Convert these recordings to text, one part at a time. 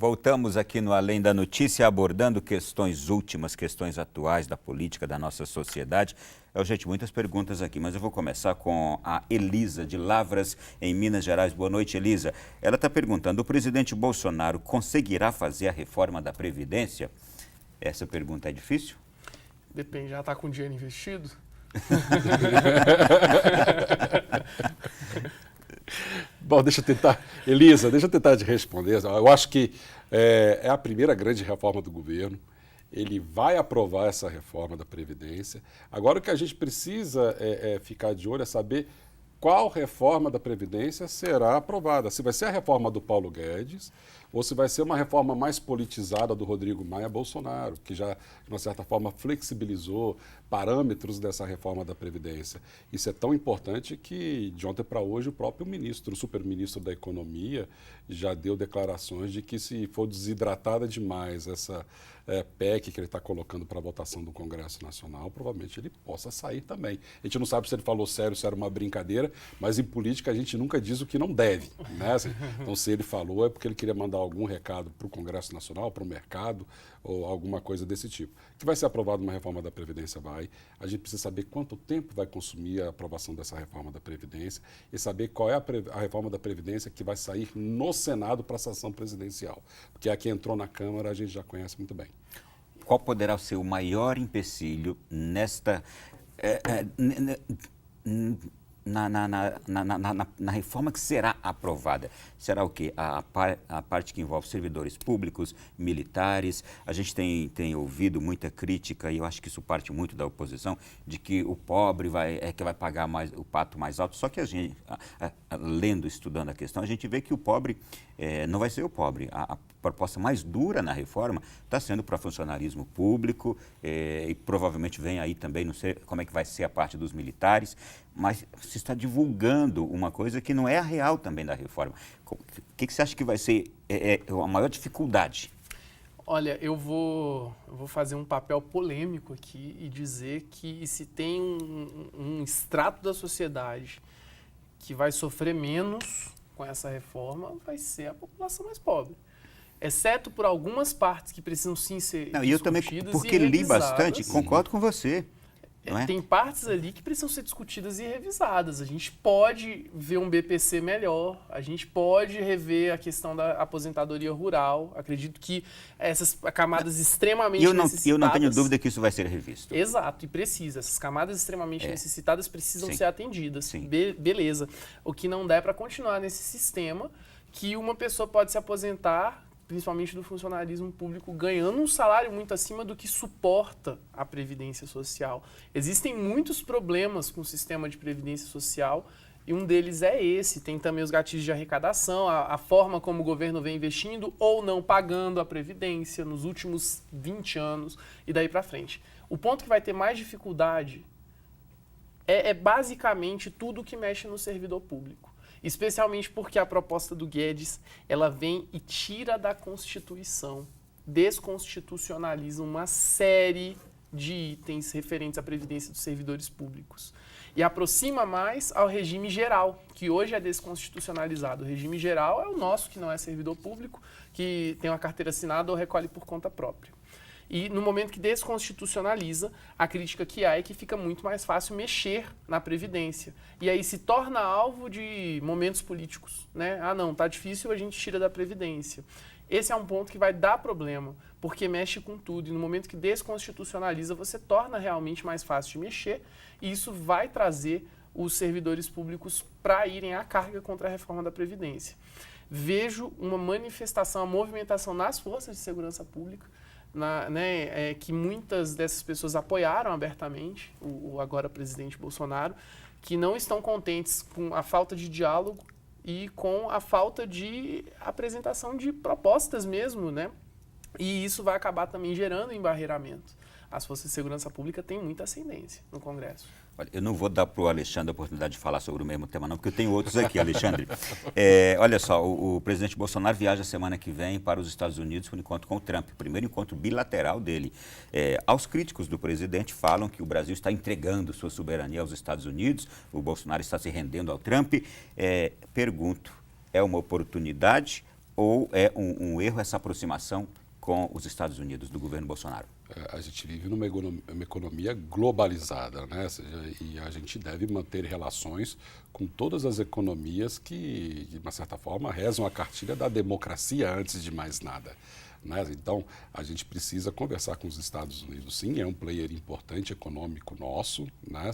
Voltamos aqui no Além da Notícia, abordando questões últimas, questões atuais da política, da nossa sociedade. Gente, muitas perguntas aqui, mas eu vou começar com a Elisa, de Lavras, em Minas Gerais. Boa noite, Elisa. Ela está perguntando, o presidente Bolsonaro conseguirá fazer a reforma da Previdência? Essa pergunta é difícil? Depende, já está com dinheiro investido? Bom, Elisa, deixa eu tentar te responder. Eu acho que é a primeira grande reforma do governo. Ele vai aprovar essa reforma da Previdência. Agora, o que a gente precisa ficar de olho é saber qual reforma da Previdência será aprovada. Se vai ser a reforma do Paulo Guedes ou se vai ser uma reforma mais politizada do Rodrigo Maia Bolsonaro, que já, de uma certa forma, flexibilizou parâmetros dessa reforma da Previdência. Isso é tão importante que, de ontem para hoje, o próprio ministro, o superministro da Economia, já deu declarações de que, se for desidratada demais essa PEC que ele está colocando para votação do Congresso Nacional, provavelmente ele possa sair também. A gente não sabe se ele falou sério, se era uma brincadeira, mas em política a gente nunca diz o que não deve, né? Então, se ele falou, é porque ele queria mandar algum recado para o Congresso Nacional, para o mercado, ou alguma coisa desse tipo. Que vai ser aprovada uma reforma da Previdência, vai. A gente precisa saber quanto tempo vai consumir a aprovação dessa reforma da Previdência e saber qual é a reforma da Previdência que vai sair no Senado para a sanção presidencial. Porque a que entrou na Câmara a gente já conhece muito bem. Qual poderá ser o maior empecilho nesta... Na reforma que será aprovada? Será o quê? A parte que envolve servidores públicos, militares. A gente tem ouvido muita crítica, e eu acho que isso parte muito da oposição, de que o pobre vai pagar mais, o pato mais alto. Só que a gente, lendo, estudando a questão, a gente vê que o pobre não vai ser o pobre. A proposta mais dura na reforma está sendo para funcionalismo público, e provavelmente vem aí também, não sei como é que vai ser a parte dos militares, mas se está divulgando uma coisa que não é a real também da reforma. O que você acha que vai ser a maior dificuldade? Olha, eu vou fazer um papel polêmico aqui e dizer que se tem um extrato da sociedade que vai sofrer menos com essa reforma, vai ser a população mais pobre. Exceto por algumas partes que precisam sim ser discutidas. E eu também, porque li bastante, concordo com você. Tem partes ali que precisam ser discutidas e revisadas. A gente pode ver um BPC melhor, a gente pode rever a questão da aposentadoria rural. Acredito que essas camadas extremamente necessitadas... Eu não tenho dúvida que isso vai ser revisto. Exato, e precisa. Essas camadas extremamente necessitadas precisam ser atendidas. Sim. Beleza. O que não dá é para continuar nesse sistema que uma pessoa pode se aposentar, principalmente do funcionalismo público, ganhando um salário muito acima do que suporta a Previdência Social. Existem muitos problemas com o sistema de Previdência Social e um deles é esse. Tem também os gatilhos de arrecadação, a forma como o governo vem investindo ou não pagando a Previdência nos últimos 20 anos e daí para frente. O ponto que vai ter mais dificuldade é basicamente tudo que mexe no servidor público. Especialmente porque a proposta do Guedes, ela vem e tira da Constituição, desconstitucionaliza uma série de itens referentes à previdência dos servidores públicos e aproxima mais ao regime geral, que hoje é desconstitucionalizado. O regime geral é o nosso, que não é servidor público, que tem uma carteira assinada ou recolhe por conta própria. E no momento que desconstitucionaliza, a crítica que há é que fica muito mais fácil mexer na Previdência. E aí se torna alvo de momentos políticos, né? Ah, não, tá difícil, a gente tira da Previdência. Esse é um ponto que vai dar problema, porque mexe com tudo. E no momento que desconstitucionaliza, você torna realmente mais fácil de mexer, e isso vai trazer os servidores públicos para irem à carga contra a reforma da Previdência. Vejo uma manifestação, uma movimentação nas forças de segurança pública, que muitas dessas pessoas apoiaram abertamente o agora presidente Bolsonaro, que não estão contentes com a falta de diálogo e com a falta de apresentação de propostas mesmo, né? E isso vai acabar também gerando embarreiramento. As forças de segurança pública têm muita ascendência no Congresso. Olha, eu não vou dar para o Alexandre a oportunidade de falar sobre o mesmo tema, não, porque eu tenho outros aqui, Alexandre. Olha só, o presidente Bolsonaro viaja semana que vem para os Estados Unidos para um encontro com o Trump, o primeiro encontro bilateral dele. Aos críticos do presidente falam que o Brasil está entregando sua soberania aos Estados Unidos, o Bolsonaro está se rendendo ao Trump. Pergunto, é uma oportunidade ou é um erro essa aproximação com os Estados Unidos, do governo Bolsonaro? A gente vive numa economia globalizada, né? Ou seja, e a gente deve manter relações com todas as economias que, de uma certa forma, rezam a cartilha da democracia antes de mais nada. Né? Então, a gente precisa conversar com os Estados Unidos, sim, é um player importante econômico nosso, né?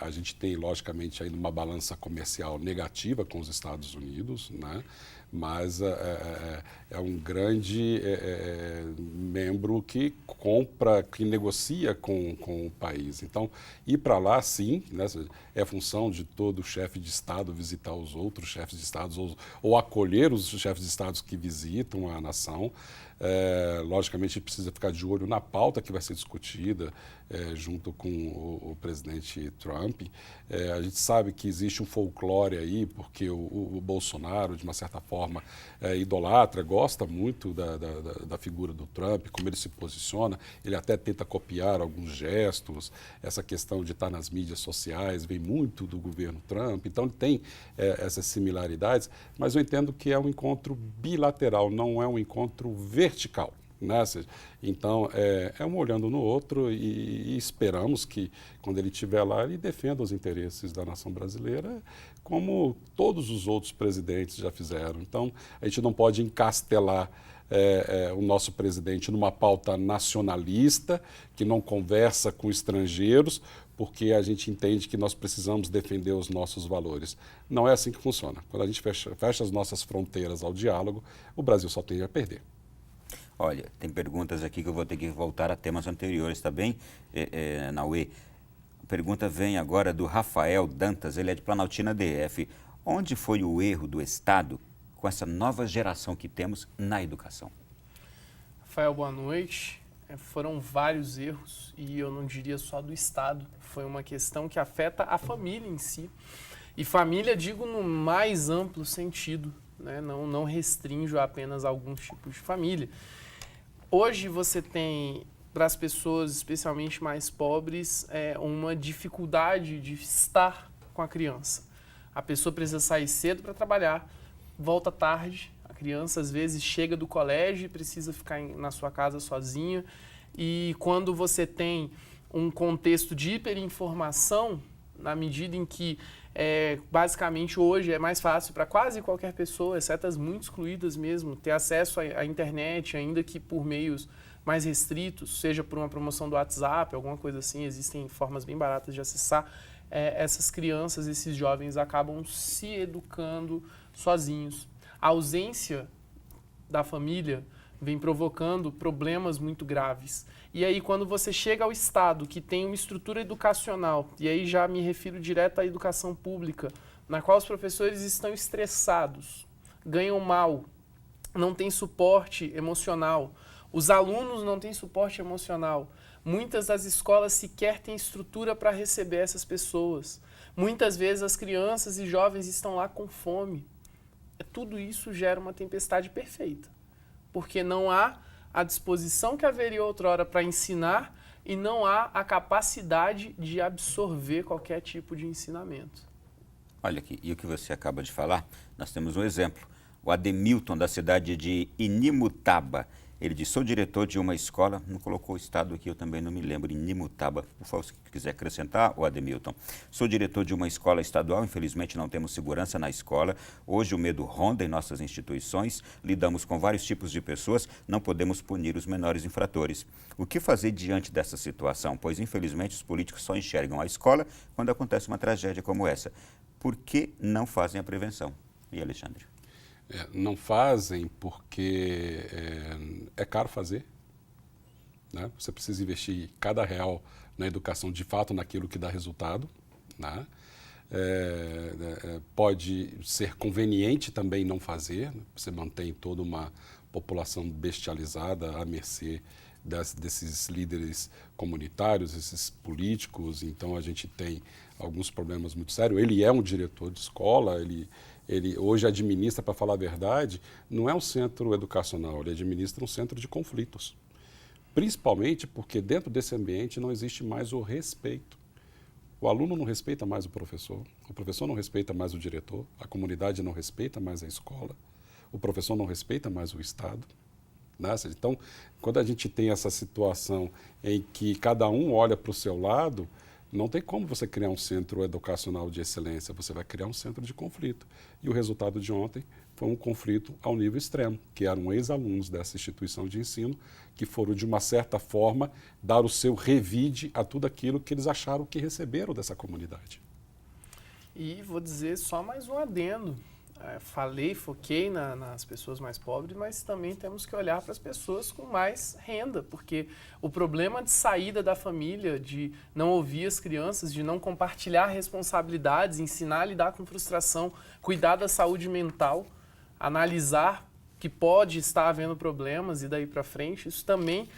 A gente tem, logicamente, ainda uma balança comercial negativa com os Estados Unidos, né? Mas é um grande membro que compra, que negocia com o país. Então, ir para lá, sim, né, é função de todo chefe de Estado visitar os outros chefes de Estado ou acolher os chefes de Estado que visitam a nação. Logicamente, precisa ficar de olho na pauta que vai ser discutida junto com o presidente Trump. A gente sabe que existe um folclore aí, porque o Bolsonaro, de uma certa forma, idolatra, gosta muito da figura do Trump, como ele se posiciona. Ele até tenta copiar alguns gestos. Essa questão de estar nas mídias sociais vem muito do governo Trump. Então, ele tem essas similaridades, mas eu entendo que é um encontro bilateral, não é um encontro vertical. Né? Então, é um olhando no outro e esperamos que, quando ele estiver lá, ele defenda os interesses da nação brasileira, como todos os outros presidentes já fizeram. Então, a gente não pode encastelar o nosso presidente numa pauta nacionalista, que não conversa com estrangeiros, porque a gente entende que nós precisamos defender os nossos valores. Não é assim que funciona. Quando a gente fecha as nossas fronteiras ao diálogo, o Brasil só tem a perder. Olha, tem perguntas aqui que eu vou ter que voltar a temas anteriores, tá bem, Naue? A pergunta vem agora do Rafael Dantas, ele é de Planaltina DF. Onde foi o erro do Estado com essa nova geração que temos na educação? Rafael, boa noite. Foram vários erros e eu não diria só do Estado. Foi uma questão que afeta a família em si. E família, digo, no mais amplo sentido, né? Não restringo apenas alguns tipos de família. Hoje você tem, para as pessoas, especialmente mais pobres, uma dificuldade de estar com a criança. A pessoa precisa sair cedo para trabalhar, volta tarde. A criança, às vezes, chega do colégio e precisa ficar na sua casa sozinha. E quando você tem um contexto de hiperinformação, na medida em que, basicamente, hoje é mais fácil para quase qualquer pessoa, exceto as muito excluídas mesmo, ter acesso à internet, ainda que por meios mais restritos, seja por uma promoção do WhatsApp, alguma coisa assim, existem formas bem baratas de acessar. Essas crianças, esses jovens acabam se educando sozinhos. A ausência da família vem provocando problemas muito graves. E aí, quando você chega ao Estado, que tem uma estrutura educacional, e aí já me refiro direto à educação pública, na qual os professores estão estressados, ganham mal, não tem suporte emocional, os alunos não têm suporte emocional, muitas das escolas sequer têm estrutura para receber essas pessoas. Muitas vezes as crianças e jovens estão lá com fome. Tudo isso gera uma tempestade perfeita, porque não há a disposição que haveria outrora para ensinar e não há a capacidade de absorver qualquer tipo de ensinamento. Olha aqui, e o que você acaba de falar, nós temos um exemplo. O Ademilton, da cidade de Inimutaba, ele diz, sou diretor de uma escola, não colocou o estado aqui, eu também não me lembro, Inimutaba, por favor, se quiser acrescentar, o Ademilton. Sou diretor de uma escola estadual, infelizmente não temos segurança na escola, hoje o medo ronda em nossas instituições, lidamos com vários tipos de pessoas, não podemos punir os menores infratores. O que fazer diante dessa situação? Pois, infelizmente, os políticos só enxergam a escola quando acontece uma tragédia como essa. Por que não fazem a prevenção? E Alexandre? Não fazem porque é caro fazer. Né? Você precisa investir cada real na educação, de fato, naquilo que dá resultado. Né? Pode ser conveniente também não fazer. Você mantém toda uma população bestializada à mercê desses líderes comunitários, esses políticos. Então, a gente tem alguns problemas muito sérios. Ele é um diretor de escola, ele hoje administra, para falar a verdade, não é um centro educacional, ele administra um centro de conflitos. Principalmente porque dentro desse ambiente não existe mais o respeito. O aluno não respeita mais o professor não respeita mais o diretor, a comunidade não respeita mais a escola. o professor não respeita mais o Estado. Né? Então, quando a gente tem essa situação em que cada um olha para o seu lado, não tem como você criar um centro educacional de excelência, você vai criar um centro de conflito. E o resultado de ontem foi um conflito ao nível extremo, que eram ex-alunos dessa instituição de ensino que foram, de uma certa forma, dar o seu revide a tudo aquilo que eles acharam que receberam dessa comunidade. E vou dizer só mais um adendo. Foquei nas pessoas mais pobres, mas também temos que olhar para as pessoas com mais renda, porque o problema de saída da família, de não ouvir as crianças, de não compartilhar responsabilidades, ensinar a lidar com frustração, cuidar da saúde mental, analisar que pode estar havendo problemas e daí para frente, isso também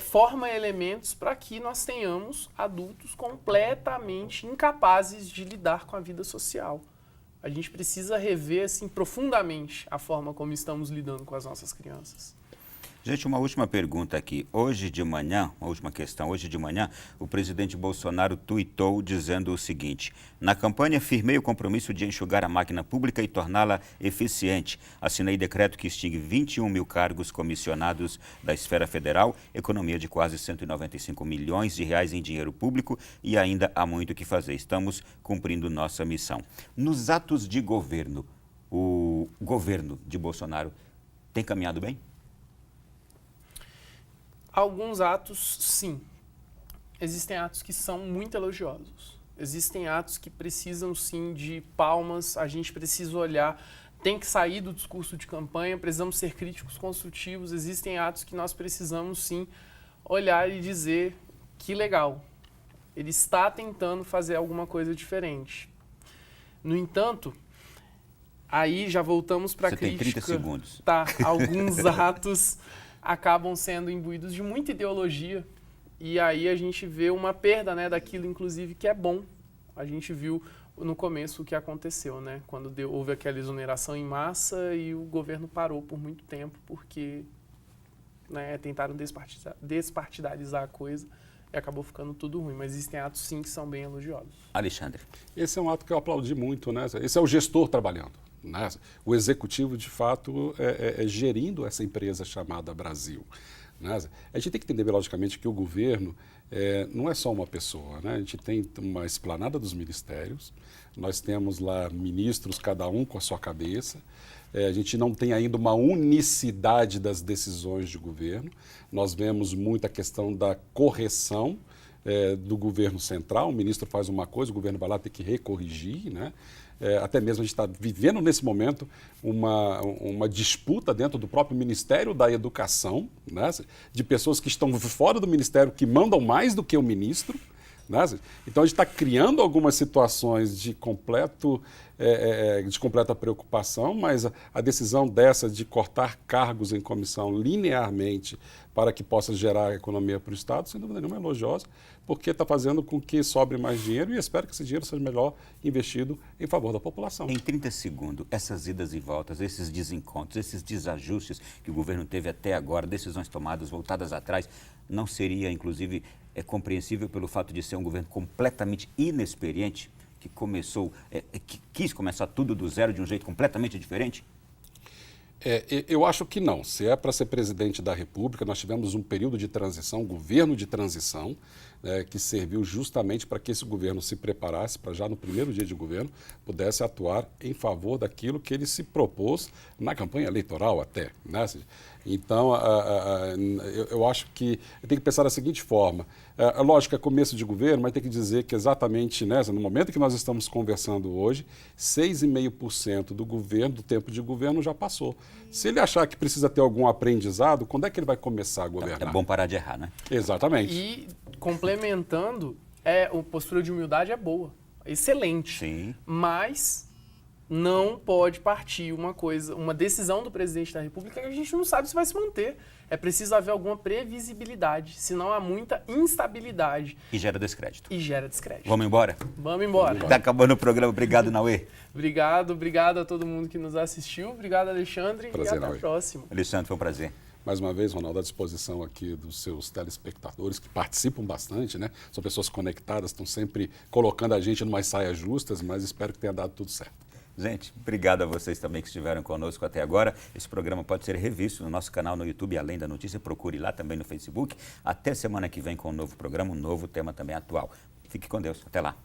forma elementos para que nós tenhamos adultos completamente incapazes de lidar com a vida social. A gente precisa rever assim, profundamente a forma como estamos lidando com as nossas crianças. Gente, uma última pergunta aqui. Hoje de manhã, uma última questão. Hoje de manhã, o presidente Bolsonaro tuitou dizendo o seguinte: na campanha, firmei o compromisso de enxugar a máquina pública e torná-la eficiente. Assinei decreto que extingue 21 mil cargos comissionados da esfera federal, economia de quase 195 milhões de reais em dinheiro público e ainda há muito o que fazer. Estamos cumprindo nossa missão. Nos atos de governo, o governo de Bolsonaro tem caminhado bem? Alguns atos, sim. Existem atos que são muito elogiosos. Existem atos que precisam, sim, de palmas. A gente precisa olhar, tem que sair do discurso de campanha, precisamos ser críticos construtivos. Existem atos que nós precisamos, sim, olhar e dizer que legal. Ele está tentando fazer alguma coisa diferente. No entanto, aí já voltamos para a crítica. Você tem 30 segundos. Tá, alguns atos acabam sendo imbuídos de muita ideologia e aí a gente vê uma perda, né, daquilo, inclusive, que é bom. A gente viu no começo o que aconteceu, né, quando houve aquela exoneração em massa e o governo parou por muito tempo porque, né, tentaram despartidarizar a coisa e acabou ficando tudo ruim. Mas existem atos, sim, que são bem elogiosos. Alexandre. Esse é um ato que eu aplaudi muito, né? Esse é o gestor trabalhando. Né? O executivo, de fato, gerindo essa empresa chamada Brasil. Né? A gente tem que entender, logicamente, que o governo não é só uma pessoa. Né? A gente tem uma esplanada dos ministérios, nós temos lá ministros, cada um com a sua cabeça. A gente não tem ainda uma unicidade das decisões de governo. Nós vemos muito a questão da correção do governo central. O ministro faz uma coisa, o governo vai lá ter que recorrigir, né? Até mesmo a gente está vivendo nesse momento uma disputa dentro do próprio Ministério da Educação, né? De pessoas que estão fora do Ministério que mandam mais do que o ministro. Né? Então a gente está criando algumas situações de completa preocupação, mas a decisão dessa de cortar cargos em comissão linearmente para que possa gerar economia para o Estado, sem dúvida nenhuma, é elogiosa, porque está fazendo com que sobre mais dinheiro e espero que esse dinheiro seja melhor investido em favor da população. Em 30 segundos, essas idas e voltas, esses desencontros, esses desajustes que o governo teve até agora, decisões tomadas, voltadas atrás, não seria, inclusive, compreensível pelo fato de ser um governo completamente inexperiente, que que quis começar tudo do zero de um jeito completamente diferente? Eu acho que não. Se é para ser presidente da República, nós tivemos um período de transição, um governo de transição, que serviu justamente para que esse governo se preparasse para já no primeiro dia de governo pudesse atuar em favor daquilo que ele se propôs na campanha eleitoral até. Né? Então, eu acho que tem que pensar da seguinte forma. Lógico que é começo de governo, mas tem que dizer que exatamente no momento que nós estamos conversando hoje, 6,5% do governo, do tempo de governo, já passou. Se ele achar que precisa ter algum aprendizado, quando é que ele vai começar a governar? É bom parar de errar, né? Exatamente. E, complementando, a postura de humildade é boa, excelente. Sim. Mas não pode partir uma decisão do presidente da República que a gente não sabe se vai se manter. É preciso haver alguma previsibilidade, senão há muita instabilidade. E gera descrédito. Vamos embora? Vamos embora. Está acabando o programa. Obrigado, Naue. Obrigado a todo mundo que nos assistiu. Obrigado, Alexandre. Prazer, e até Naue. a próxima. Alexandre, foi um prazer. Mais uma vez, Ronaldo, à disposição aqui dos seus telespectadores, que participam bastante, né? São pessoas conectadas, estão sempre colocando a gente em umas saias justas, mas espero que tenha dado tudo certo. Gente, obrigado a vocês também que estiveram conosco até agora. Esse programa pode ser revisto no nosso canal no YouTube, Além da Notícia. Procure lá também no Facebook. Até semana que vem com um novo programa, um novo tema também atual. Fique com Deus. Até lá.